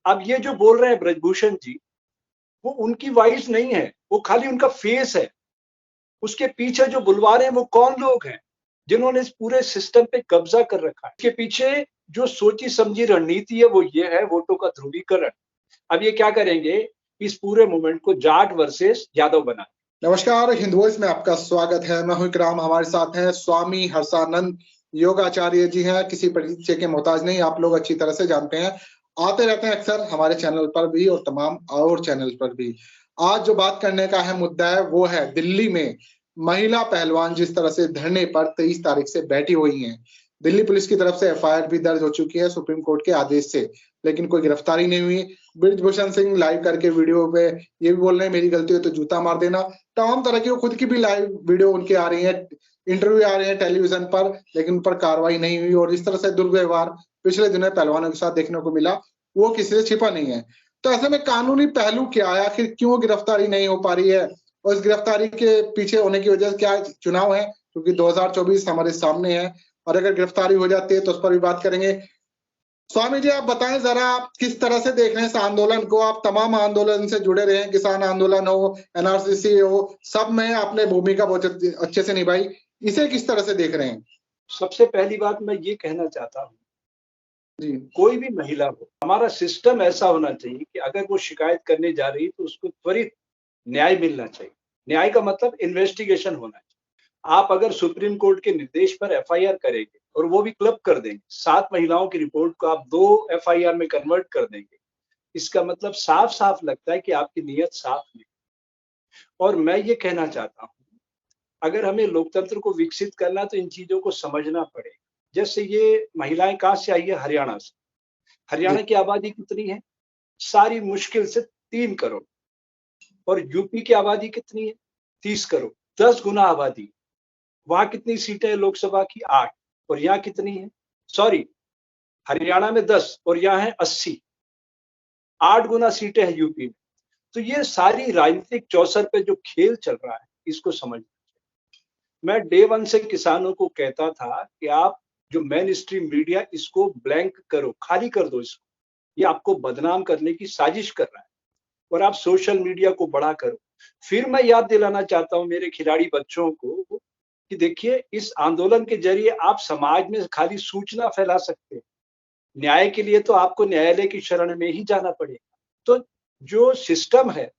अब ये जो बोल रहे हैं ब्रजभूषण जी, वो उनकी वॉइस नहीं है, वो खाली उनका फेस है। उसके पीछे जो बुलवार हैं वो कौन लोग हैं जिन्होंने इस पूरे सिस्टम पे कब्जा कर रखा है। इसके पीछे जो सोची समझी रणनीति है वो ये है वोटों का ध्रुवीकरण। अब ये क्या करेंगे, इस पूरे मूवमेंट को जाट वर्सेस यादव बना। नमस्कार, हिंद वॉइस में आपका स्वागत है। मैं हूं इकराम। हमारे साथ हैं स्वामी हर्षानंद योगाचार्य जी हैं। किसी परिचय के मोहताज नहीं, आप लोग अच्छी तरह से जानते हैं, आते रहते हैं अक्सर हमारे चैनल पर भी और तमाम और चैनल पर भी। आज जो बात करने का है मुद्दा है वो है दिल्ली में महिला पहलवान जिस तरह से धरने पर 23 तारीख से बैठी हुई हैं। दिल्ली पुलिस की तरफ से एफआईआर भी दर्ज हो चुकी है सुप्रीम कोर्ट के आदेश से, लेकिन कोई गिरफ्तारी नहीं हुई। ब्रिजभूषण सिंह लाइव करके वीडियो पे ये भी बोल रहे हैं मेरी गलती हो तो जूता मार देना। तमाम तरह की खुद की भी लाइव वीडियो उनके आ रही है, इंटरव्यू आ रहे हैं टेलीविजन पर, लेकिन उन पर कार्रवाई नहीं हुई। और इस तरह से दुर्व्यवहार पिछले दिनों पहलवानों के साथ देखने को मिला, वो किसी से छिपा नहीं है। तो ऐसे में कानूनी पहलू क्या है, आखिर क्यों गिरफ्तारी नहीं हो पा रही है और इस गिरफ्तारी के पीछे होने की वजह क्या चुनाव है, क्योंकि 2024 हमारे सामने है और अगर गिरफ्तारी हो जाती है तो उस पर भी बात करेंगे। स्वामी जी, आप बताएं जरा, आप किस तरह से देख रहे हैं इस आंदोलन को? आप तमाम आंदोलन से जुड़े रहे हैं, किसान आंदोलन हो, एनआरसीसी हो, सब में आपने भूमिका बहुत अच्छे से निभाई। इसे किस तरह से देख रहे हैं? सबसे पहली बात मैं ये कहना चाहता हूँ, जी, कोई भी महिला हो, हमारा सिस्टम ऐसा होना चाहिए कि अगर वो शिकायत करने जा रही तो उसको त्वरित न्याय मिलना चाहिए। न्याय का मतलब इन्वेस्टिगेशन होना चाहिए। आप अगर सुप्रीम कोर्ट के निर्देश पर एफआईआर करेंगे और वो भी क्लब कर देंगे, 7 महिलाओं की रिपोर्ट को आप 2 एफआईआर में कन्वर्ट कर देंगे, इसका मतलब साफ साफ लगता है कि आपकी नीयत साफ नहीं। और मैं ये कहना चाहता हूँ, अगर हमें लोकतंत्र को विकसित करना तो इन चीजों को समझना पड़ेगा। जैसे ये महिलाएं कहाँ से आई है? हरियाणा से। हरियाणा की आबादी कितनी है? सारी मुश्किल से 3 करोड़। और यूपी की आबादी कितनी है? 30 करोड़। 10 गुना आबादी। वहां कितनी सीटें हैं लोकसभा की? 8। और यहाँ कितनी है? सॉरी, हरियाणा में 10 और यहाँ है 80। 8 गुना सीटें हैं यूपी में। तो ये सारी राजनीतिक चौसर पे जो खेल चल रहा है, इसको समझ। मैं डे 1 से किसानों को कहता था कि आप जो मेन स्ट्रीम मीडिया, इसको ब्लैंक करो, खाली कर दो इसको। ये आपको बदनाम करने की साजिश कर रहा है और आप सोशल मीडिया को बड़ा करो। फिर मैं याद दिलाना चाहता हूं मेरे खिलाड़ी बच्चों को कि देखिए, इस आंदोलन के जरिए आप समाज में खाली सूचना फैला सकते हैं, न्याय के लिए तो आपको न्यायालय की शरण में ही जाना पड़ेगा। तो जो सिस्टम है,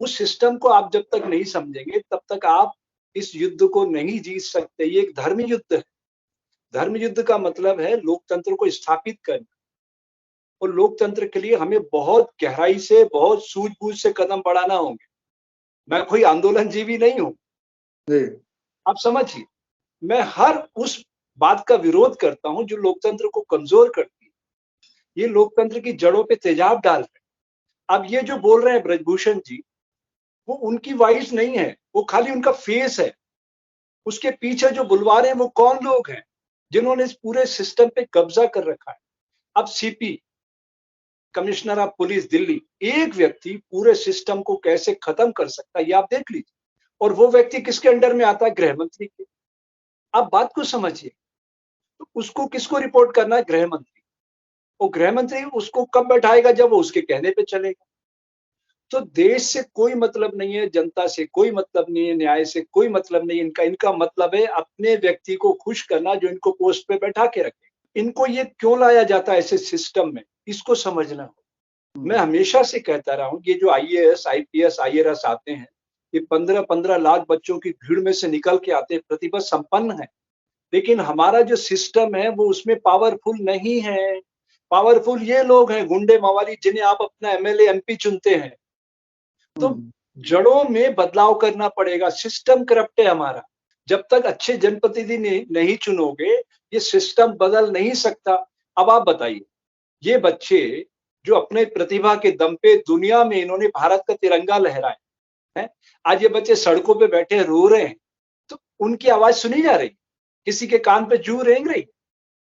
उस सिस्टम को आप जब तक नहीं समझेंगे तब तक आप इस युद्ध को नहीं जीत सकते। ये एक धर्म युद्ध है। धर्म युद्ध का मतलब है लोकतंत्र को स्थापित करना, और लोकतंत्र के लिए हमें बहुत गहराई से, बहुत सूझबूझ से कदम बढ़ाना होंगे। मैं कोई आंदोलन जीवी नहीं हूं, आप समझिए। मैं हर उस बात का विरोध करता हूं जो लोकतंत्र को कमजोर करती है, ये लोकतंत्र की जड़ों पे तेजाब डाल रहे हैं। अब ये जो बोल रहे हैं ब्रजभूषण जी, वो उनकी वॉइस नहीं है, वो खाली उनका फेस है। उसके पीछे जो बुलवार हैं वो कौन लोग हैं जिन्होंने इस पूरे सिस्टम पे कब्जा कर रखा है। अब CP, commissioner of police Delhi, एक व्यक्ति पूरे सिस्टम को कैसे खत्म कर सकता है ये आप देख लीजिए। और वो व्यक्ति किसके अंडर में आता है? गृह मंत्री के। आप बात को समझिए। तो उसको किसको रिपोर्ट करना है? गृह मंत्री। और गृह मंत्री उसको कब बैठाएगा? जब वो उसके कहने पे चलेगा। तो देश से कोई मतलब नहीं है, जनता से कोई मतलब नहीं है, न्याय से कोई मतलब नहीं है। इनका मतलब है अपने व्यक्ति को खुश करना जो इनको पोस्ट पे बैठा के रखे। इनको ये क्यों लाया जाता है ऐसे सिस्टम में, इसको समझना हो। मैं हमेशा से कहता रहा हूं, ये जो आईएएस, आईपीएस, आईआरएस आते हैं, ये 15-15 लाख बच्चों की भीड़ में से निकल के आते हैं, प्रतिभा संपन्न है। लेकिन हमारा जो सिस्टम है वो उसमें पावरफुल नहीं है। पावरफुल ये लोग हैं, गुंडे मवाली, जिन्हें आप अपना एमएलए एमपी चुनते हैं। तो जड़ों में बदलाव करना पड़ेगा। सिस्टम करप्ट है हमारा। जब तक अच्छे जनप्रतिनिधि नहीं चुनोगे, ये सिस्टम बदल नहीं सकता। अब आप बताइए, ये बच्चे जो अपने प्रतिभा के दम पे दुनिया में इन्होंने भारत का तिरंगा लहराया है, आज ये बच्चे सड़कों पे बैठे रो रहे हैं, तो उनकी आवाज सुनी जा रही? किसी के कान पे जू रेंग रही?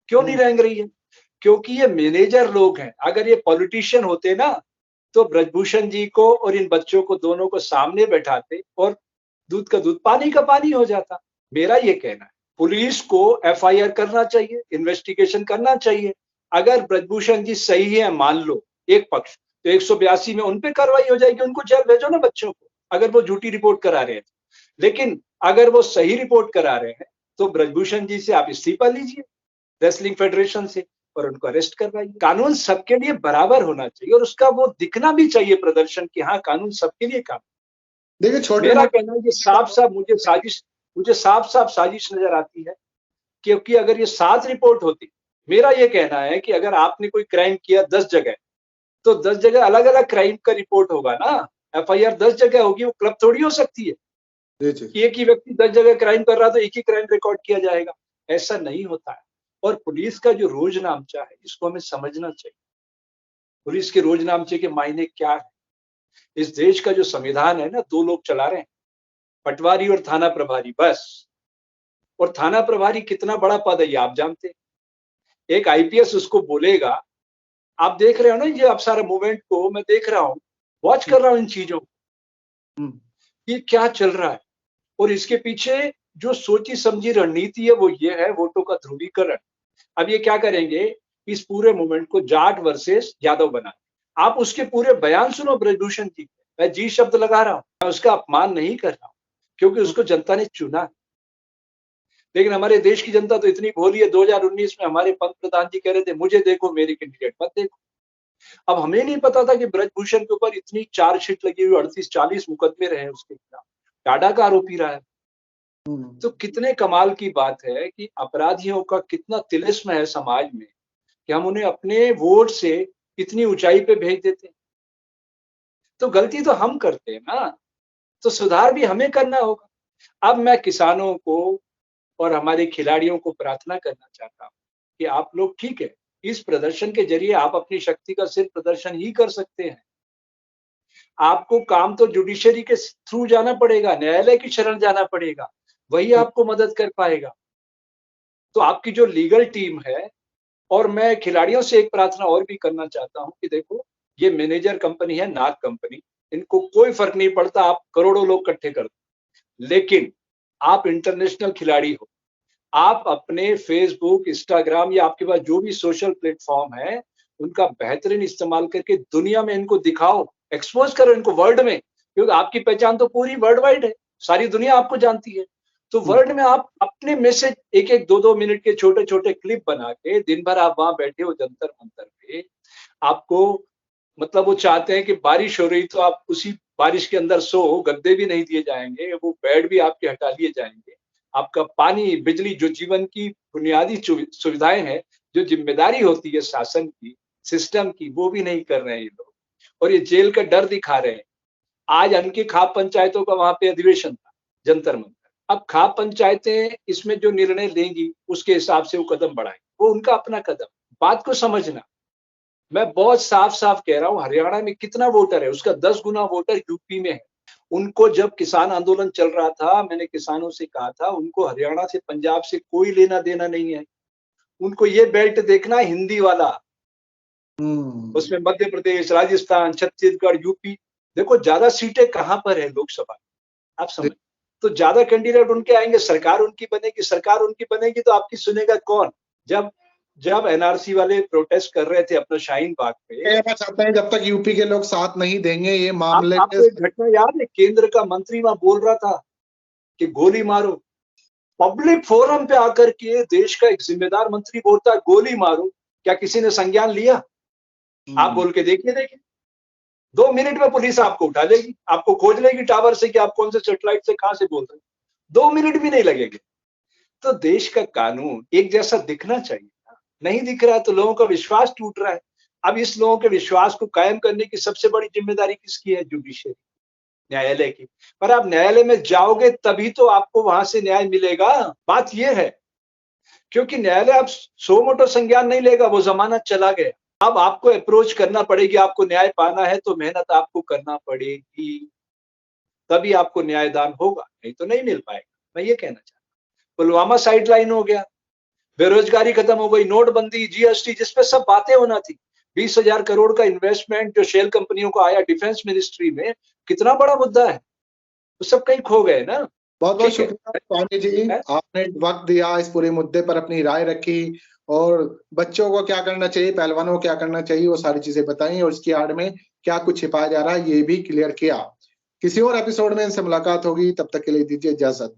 क्यों नहीं रेंग रही है? क्योंकि ये मैनेजर लोग हैं। अगर ये पॉलिटिशियन होते ना, तो ब्रजभूषण जी को और इन बच्चों को दोनों को सामने बैठाते और दूध का दूध, पानी का पानी हो जाता। मेरा ये कहना है, पुलिस को एफआईआर करना चाहिए, इन्वेस्टिगेशन करना चाहिए। अगर ब्रजभूषण जी सही है, मान लो, एक पक्ष, तो 182 में उन पे कार्रवाई हो जाएगी, उनको जेल भेजो ना बच्चों को, अगर वो झूठी रिपोर्ट करा रहे हैं। लेकिन अगर वो सही रिपोर्ट करा रहे हैं तो ब्रजभूषण जी से आप इस्तीफा लीजिए रेसलिंग फेडरेशन से और उनको अरेस्ट करवाइए। कानून सबके लिए बराबर होना चाहिए और उसका वो दिखना भी चाहिए प्रदर्शन कि हाँ कानून सबके लिए काम। देखिए छोटे मेरा कहना है कि साफ साफ मुझे साफ साफ साजिश नजर आती है, क्योंकि अगर ये 7 रिपोर्ट होती, मेरा ये कहना है कि अगर आपने कोई क्राइम किया 10 जगह, तो 10 जगह अलग अलग क्राइम का रिपोर्ट होगा ना। FIR 10 जगह होगी, वो क्लब थोड़ी हो सकती है कि एक ही व्यक्ति 10 जगह क्राइम कर रहा तो एक ही क्राइम रिकॉर्ड किया जाएगा। ऐसा नहीं होता है। और पुलिस का जो रोजनामचा है इसको हमें समझना चाहिए। पुलिस के रोजनामचे के मायने क्या है? इस देश का जो संविधान है ना, 2 लोग चला रहे हैं, पटवारी और थाना प्रभारी, बस। और थाना प्रभारी कितना बड़ा पद है ये आप जानते हैं। एक IPS उसको बोलेगा, आप देख रहे हो ना ये आप सारे मूवमेंट को, मैं देख रहा हूँ, वॉच कर रहा हूँ इन चीजों को, ये क्या चल रहा है। और इसके पीछे जो सोची समझी रणनीति है वो ये है वोटों का ध्रुवीकरण। अब ये क्या करेंगे, इस पूरे मूवमेंट को जाट वर्सेस यादव बना। आप उसके पूरे बयान सुनो ब्रजभूषण जी, मैं जी शब्द लगा रहा हूं, मैं उसका अपमान नहीं कर रहा हूं, क्योंकि उसको जनता ने चुना। लेकिन हमारे देश की जनता तो इतनी भोली है, 2019 में हमारे पंत प्रधान जी कह रहे थे मुझे देखो मेरी कैंडिडेट मत देखो। अब हमें नहीं पता था कि ब्रजभूषण के ऊपर इतनी चार्जशीट लगी हुई, 38-40 मुकदमे रहे उसके खिलाफ, टाडा का आरोपी रहा है। तो कितने कमाल की बात है कि अपराधियों का कितना तिलिस्म है समाज में कि हम उन्हें अपने वोट से इतनी ऊंचाई पे भेज देते हैं। तो गलती तो हम करते हैं ना, तो सुधार भी हमें करना होगा। अब मैं किसानों को और हमारे खिलाड़ियों को प्रार्थना करना चाहता हूँ कि आप लोग ठीक है, इस प्रदर्शन के जरिए आप अपनी शक्ति का सिर्फ प्रदर्शन ही कर सकते हैं। आपको काम तो जुडिशरी के थ्रू जाना पड़ेगा, न्यायालय की शरण जाना पड़ेगा, वही आपको मदद कर पाएगा। तो आपकी जो लीगल टीम है, और मैं खिलाड़ियों से एक प्रार्थना और भी करना चाहता हूं कि देखो ये मैनेजर कंपनी है, नाग कंपनी, इनको कोई फर्क नहीं पड़ता आप करोड़ों लोग इकट्ठे कर दो, लेकिन आप इंटरनेशनल खिलाड़ी हो, आप अपने फेसबुक, इंस्टाग्राम या आपके पास जो भी सोशल प्लेटफॉर्म है उनका बेहतरीन इस्तेमाल करके दुनिया में इनको दिखाओ, एक्सपोज करो इनको वर्ल्ड में, क्योंकि आपकी पहचान तो पूरी वर्ल्ड वाइड है, सारी दुनिया आपको जानती है। तो वर्ल्ड में आप अपने मैसेज 1-1, 2-2 मिनट के छोटे छोटे क्लिप बना के, दिन भर आप वहां बैठे हो जंतर मंतर पे, आपको मतलब वो चाहते हैं कि बारिश हो रही तो आप उसी बारिश के अंदर सो, गद्दे भी नहीं दिए जाएंगे, वो बेड भी आपके हटा लिए जाएंगे, आपका पानी, बिजली, जो जीवन की बुनियादी सुविधाएं हैं, जो जिम्मेदारी होती है शासन की, सिस्टम की, वो भी नहीं कर रहे हैं ये लोग, और ये जेल का डर दिखा रहे हैं। आज अनकी खाप पंचायतों का वहां पे अधिवेशन था जंतर मंतर। अब खाप पंचायतें इसमें जो निर्णय लेंगी उसके हिसाब से वो कदम बढ़ाएंगे, वो उनका अपना कदम। बात को समझना, मैं बहुत साफ साफ कह रहा हूँ, हरियाणा में कितना वोटर है, उसका 10 गुना वोटर यूपी में है। उनको जब किसान आंदोलन चल रहा था, मैंने किसानों से कहा था उनको हरियाणा से, पंजाब से कोई लेना देना नहीं है, उनको ये बेल्ट देखना है हिंदी वाला, उसमें मध्य प्रदेश, राजस्थान, छत्तीसगढ़, यूपी, देखो ज्यादा सीटें कहां पर है लोकसभा, आप समझ। तो ज्यादा कैंडिडेट उनके आएंगे, सरकार उनकी बनेगी, सरकार उनकी बनेगी तो आपकी सुनेगा कौन। जब NRC वाले प्रोटेस्ट कर रहे थे अपना शाहीन बाग पे, कहना चाहते हैं जब तक यूपी के लोग साथ नहीं देंगे ये मामले आपको एक घटना याद है, केंद्र का मंत्री वहां बोल रहा था कि गोली मारो, पब्लिक फोरम पे आकर के देश का एक जिम्मेदार मंत्री बोलता है गोली मारो, क्या किसी ने संज्ञान लिया? आप बोल के देखिए 2 मिनट में पुलिस आपको उठा लेगी, आपको खोज लेगी टावर से कि आप कौन से सैटेलाइट से कहां से बोल रहे हैं, 2 मिनट भी नहीं लगेंगे। तो देश का कानून एक जैसा दिखना चाहिए, नहीं दिख रहा है तो लोगों का विश्वास टूट रहा है। अब इस लोगों के विश्वास को कायम करने की सबसे बड़ी जिम्मेदारी किसकी है? जुडिशरी, न्यायालय की। पर आप न्यायालय में जाओगे तभी तो आपको वहां से न्याय मिलेगा, बात यह है, क्योंकि न्यायालय अब सो मोटो संज्ञान नहीं लेगा, वो जमाना चला गया। अब आपको अप्रोच करना पड़ेगी, आपको न्याय पाना है तो मेहनत आपको करना पड़ेगी, तभी आपको न्यायदान होगा, नहीं तो नहीं मिल पाएगा। मैं ये कहना चाहता हूँ। पुलवामा साइडलाइन हो गया, बेरोजगारी खत्म हो गई, नोटबंदी, GST, जिसपे सब बातें होना थी, 20,000 करोड़ का इन्वेस्टमेंट जो शेल कंपनियों को आया डिफेंस मिनिस्ट्री में, कितना बड़ा मुद्दा है, तो सब कहीं खो गए ना। बहुत बहुत ठीक है। शुक्रिया स्वामी जी, आपने वक्त दिया, इस पूरे मुद्दे पर अपनी राय रखी और बच्चों को क्या करना चाहिए, पहलवानों को क्या करना चाहिए, वो सारी चीजें बताई और इसकी आड़ में क्या कुछ छिपाया जा रहा है ये भी क्लियर किया। किसी और एपिसोड में इनसे मुलाकात होगी, तब तक के लिए दीजिए इजाजत।